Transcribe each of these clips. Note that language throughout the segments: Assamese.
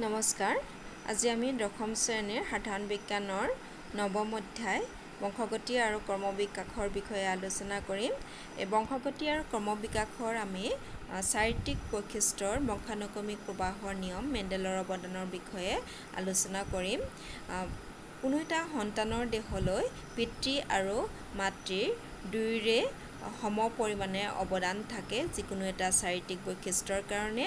নমস্কাৰ আজি আমি দশম শ্ৰেণীৰ সাধাৰণ বিজ্ঞানৰ নৱম অধ্যায় বংশগতি আৰু ক্ৰমবিকাশৰ বিষয়ে আলোচনা কৰিম। এই বংশগতি আৰু ক্ৰমবিকাশৰ আমি চাৰিত্ৰিক বৈশিষ্ট্যৰ বংশানুক্ৰমিক প্ৰবাহৰ নিয়ম মেণ্ডেলৰ অৱদানৰ বিষয়ে আলোচনা কৰিম। কোনো এটা সন্তানৰ দেহলৈ পিতৃ আৰু মাতৃৰ দুয়োৰে সম পৰিমাণে অৱদান থাকে যিকোনো এটা চাৰিত্ৰিক বৈশিষ্ট্যৰ কাৰণে,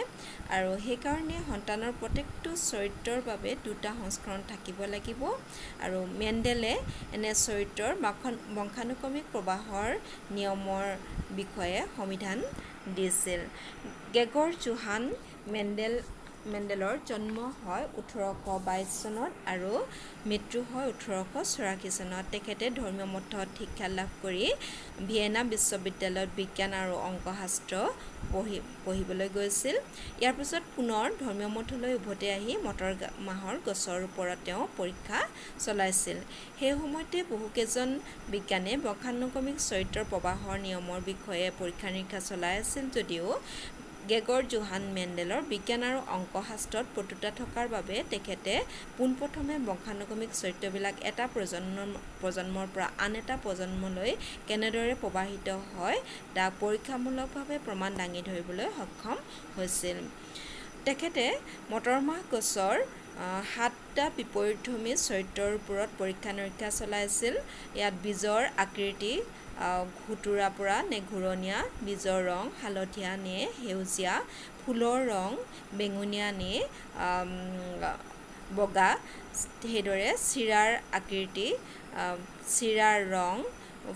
আৰু সেইকাৰণে সন্তানৰ প্ৰত্যেকটো চৰিত্ৰৰ বাবে দুটা সংস্কৰণ থাকিব লাগিব। আৰু মেণ্ডেলে এনে চৰিত্ৰৰ বংশানুক্ৰমিক প্ৰবাহৰ নিয়মৰ বিষয়ে সমিধান দিছিল। গ্ৰেগৰ জোহান মেণ্ডেলৰ জন্ম হয় 1822 চনত আৰু মৃত্যু হয় 1884 চনত। তেখেতে ধৰ্মীয় মঠত শিক্ষা লাভ কৰি ভিয়েনা বিশ্ববিদ্যালয়ত বিজ্ঞান আৰু অংকশাস্ত্ৰ পঢ়িবলৈ গৈছিল। ইয়াৰ পিছত পুনৰ ধৰ্মীয় মঠলৈ উভতি আহি মটৰ মাহৰ গছৰ ওপৰত তেওঁ পৰীক্ষা চলাইছিল। সেই সময়তে বহুকেইজন বিজ্ঞানে বংশানুক্ৰমিক চৰিত্ৰৰ প্ৰবাহৰ নিয়মৰ বিষয়ে পৰীক্ষা নিৰীক্ষা চলাই আছিল যদিও গ্ৰেগৰ জোহান মেণ্ডেলৰ বিজ্ঞান আৰু অংকশাস্ত্ৰত পটুতা থকাৰ বাবে তেখেতে পোনপ্ৰথমে বংশানুক্ৰমিক চৰিত্ৰবিলাক এটা প্ৰজন্মৰ পৰা আন এটা প্ৰজন্মলৈ কেনেদৰে প্ৰবাহিত হয় তাক পৰীক্ষামূলকভাৱে প্ৰমাণ দাঙি ধৰিবলৈ সক্ষম হৈছিল। তেখেতে মটৰমাহ গছৰ 7টা বিপৰীতধৰ্মী চৰিত্ৰৰ ওপৰত পৰীক্ষা নিৰীক্ষা চলাইছিল। ইয়াত বীজৰ আকৃতি ঘুটুৰা পৰা নে ঘূৰণীয়া, বীজৰ ৰং হালধীয়া নে সেউজীয়া, ফুলৰ ৰং বেঙুনীয়া নে বগা, সেইদৰে চিৰাৰ আকৃতি, চিৰাৰ ৰং,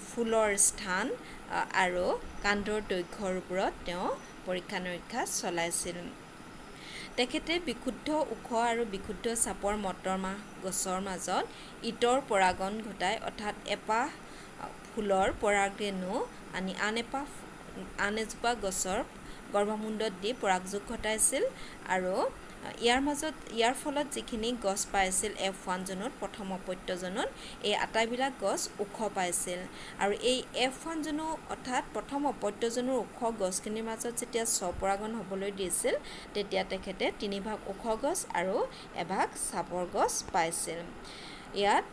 ফুলৰ স্থান আৰু কাণ্ডৰ দৈৰ্ঘ্যৰ ওপৰত তেওঁ পৰীক্ষা নিৰীক্ষা চলাইছিল। তেখেতে বিশুদ্ধ ওখ আৰু বিশুদ্ধ চাপৰ মটৰমাহ গছৰ মাজত ইতৰ পৰাগণ ঘটাই, অৰ্থাৎ এপাহ ফুলৰ পৰাগৰেণু আনি আন এজোপা গছৰ গৰ্ভমুণ্ডত দি পৰাগযোগ ঘটাইছিল, আৰু ইয়াৰ ফলত যিখিনি গছ পাইছিল F1 জোনত প্ৰথম অপত্যজনত এই আটাইবিলাক গছ ওখ পাইছিল। আৰু এই F1 জোনো অৰ্থাৎ প্ৰথম অপত্যজনৰ ওখ গছখিনিৰ মাজত যেতিয়া স্বপৰাগণ হ'বলৈ দিছিল তেতিয়া তেখেতে 3 ভাগ ওখ গছ আৰু এভাগ চাপৰ গছ পাইছিল। ইয়াত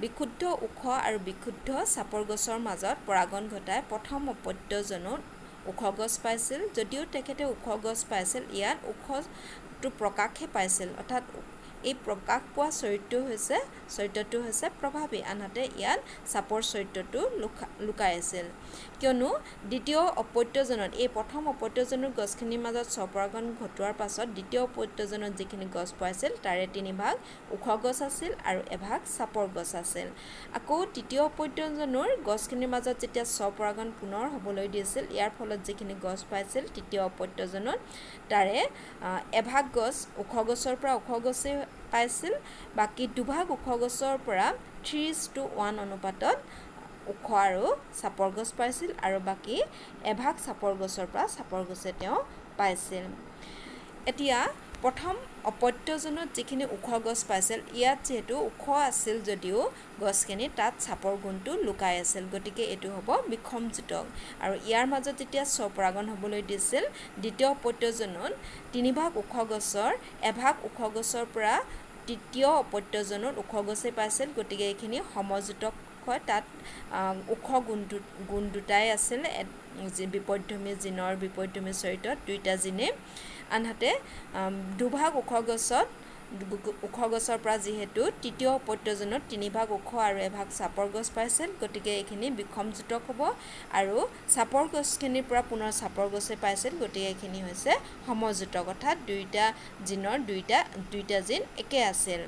বিশুদ্ধ ওখ আৰু বিশুদ্ধ চাপৰ গছৰ মাজত পৰাগণ ঘটাই প্ৰথম অপত্যজনত ওখ গছ পাইছিল। যদিও তেখেতে ওখ গছ পাইছিল, ইয়াত ওখটো প্ৰকাশহে পাইছিল, অৰ্থাৎ এই প্ৰকাশ পোৱা চৰিত্ৰটো হৈছে প্ৰভাৱী, আনহাতে ইয়াত চাপৰ চৰিত্ৰটো লুকাই আছিল। কিয়নো দ্বিতীয় অপত্যজনত এই প্ৰথম অপত্যজনৰ গছখিনিৰ মাজত স্বপৰাগণ ঘটোৱাৰ পাছত দ্বিতীয় অপত্যজনত যিখিনি গছ পাইছিল তাৰে 3 ভাগ ওখ গছ আছিল আৰু এভাগ চাপৰ গছ আছিল। আকৌ তৃতীয় অপত্যজনৰ গছখিনিৰ মাজত যেতিয়া স্বপৰাগণ পুনৰ হ'বলৈ দিছিল, ইয়াৰ ফলত যিখিনি গছ পাইছিল তৃতীয় অপত্যজনত তাৰে এভাগ গছ ওখ গছৰ পৰা ওখ গছেই পাইছিল, বাকী দুভাগ ওখ গছৰ পৰা 3:1 অনুপাতত ওখ আৰু চাপৰ গছ পাইছিল, আৰু বাকী এভাগ চাপৰ গছৰ পৰা চাপৰ গছে তেওঁ পাইছিল। এতিয়া প্ৰথম অপত্যজনত যিখিনি ওখ গছ পাইছিল, ইয়াত যিহেতু ওখ আছিল যদিও গছখিনি তাত চাপৰ গুণটো লুকাই আছিল, গতিকে এইটো হ'ব বিষমযুতক। আৰু ইয়াৰ মাজত যেতিয়া স্বপৰাগণ হ'বলৈ দিছিল দ্বিতীয় অপত্যজনত 3 ভাগ ওখ গছৰ এভাগ ওখ গছৰ পৰা তৃতীয় অপত্যজনত ওখ গছেই পাইছিল, গতিকে এইখিনি সমযুতক হয়। তাত ওখ গুণ দুটাই আছিল, বিপৰীতধৰ্মী জিনৰ বিপৰীতধৰ্মী চৰিত্ৰত দুইটা জিনে। আনহাতে দুভাগ ওখ গছৰ পৰা যিহেতু তৃতীয় অপত্যজনত 3 ভাগ ওখ আৰু এভাগ চাপৰ গছ পাইছিল, গতিকে এইখিনি বিষমযুতক হ'ব, আৰু চাপৰ গছখিনিৰ পৰা পুনৰ চাপৰ গছে পাইছিল, গতিকে এইখিনি হৈছে সমযুতক, অৰ্থাৎ দুইটা জিনৰ দুইটা জিন একে আছিল।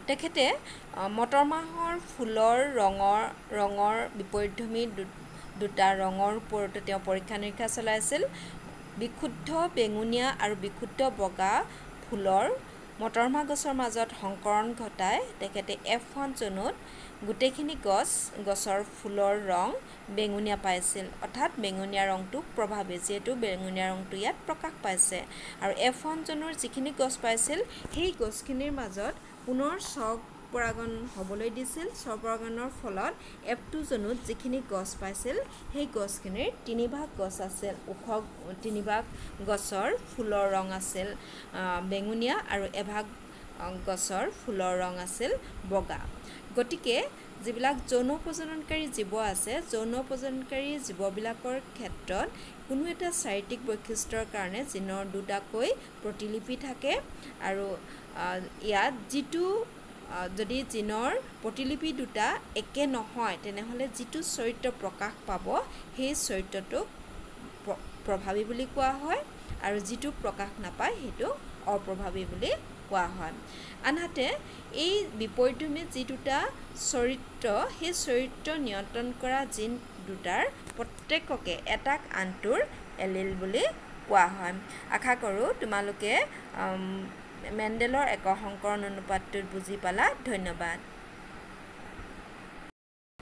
তেখেতে মটৰমাহৰ ফুলৰ ৰঙৰ বিপৰীতধৰ্মী দুটা ৰঙৰ ওপৰতো তেওঁ পৰীক্ষা নিৰীক্ষা চলাইছিল। বিশুদ্ধ বেঙুনীয়া আৰু বিশুদ্ধ বগা ফুলৰ মটৰমাহ গছৰ মাজত সংকৰণ ঘটাই তেখেতে F1 জোনত গোটেইখিনি গছৰ ফুলৰ ৰং বেঙুনীয়া পাইছিল, অৰ্থাৎ বেঙুনীয়া ৰংটো প্ৰভাৱী, যিহেতু বেঙুনীয়া ৰংটো ইয়াত প্ৰকাশ পাইছে। আৰু F1 জোনৰ যিখিনি গছ পাইছিল সেই গছখিনিৰ মাজত পুনৰ স্বপৰাগন হ'বলৈ দিছিল স্বপৰাগনৰ ফলত F2 জোনত যিখিনি গছ পাইছিল সেই গছখিনিৰ 3 ভাগ গছ আছিল ওখ 3 ভাগ গছৰ ফুলৰ ৰং আছিল বেঙুনীয়া আৰু এভাগ গছৰ ফুলৰ ৰং আছিল বগা গতিকে যিবিলাক যৌন প্ৰজননকাৰী জীৱ আছে যৌন প্ৰজননকাৰী জীৱবিলাকৰ ক্ষেত্ৰত কোনো এটা শাৰীৰিক বৈশিষ্ট্যৰ কাৰণে জিনৰ দুটাকৈ প্ৰতিলিপি থাকে আৰু ইয়াত যিটো যদি জিনৰ প্ৰতিলিপি দুটা একে নহয় তেনেহলে যিটো চৰিত্ৰ প্ৰকাশ পাব সেই চৰিত্ৰটোক প্ৰভাৱী বুলি কোৱা হয় আৰু যিটো প্ৰকাশ নাপায় সেইটো অপ্ৰভাৱী বুলি কোৱা হয় আনহাতে এই বিপৰীতধৰ্মী যি দুটা চৰিত্ৰ সেই চৰিত্ৰ নিয়ন্ত্ৰণ কৰা জিন দুটাৰ প্ৰত্যেককে এটাক আনটোৰ এলিল বুলি কোৱা হয় আশা কৰোঁ তোমালোকে মেণ্ডেলৰ একক সংকৰণ অনুপাতটো বুজি পালা ধন্যবাদ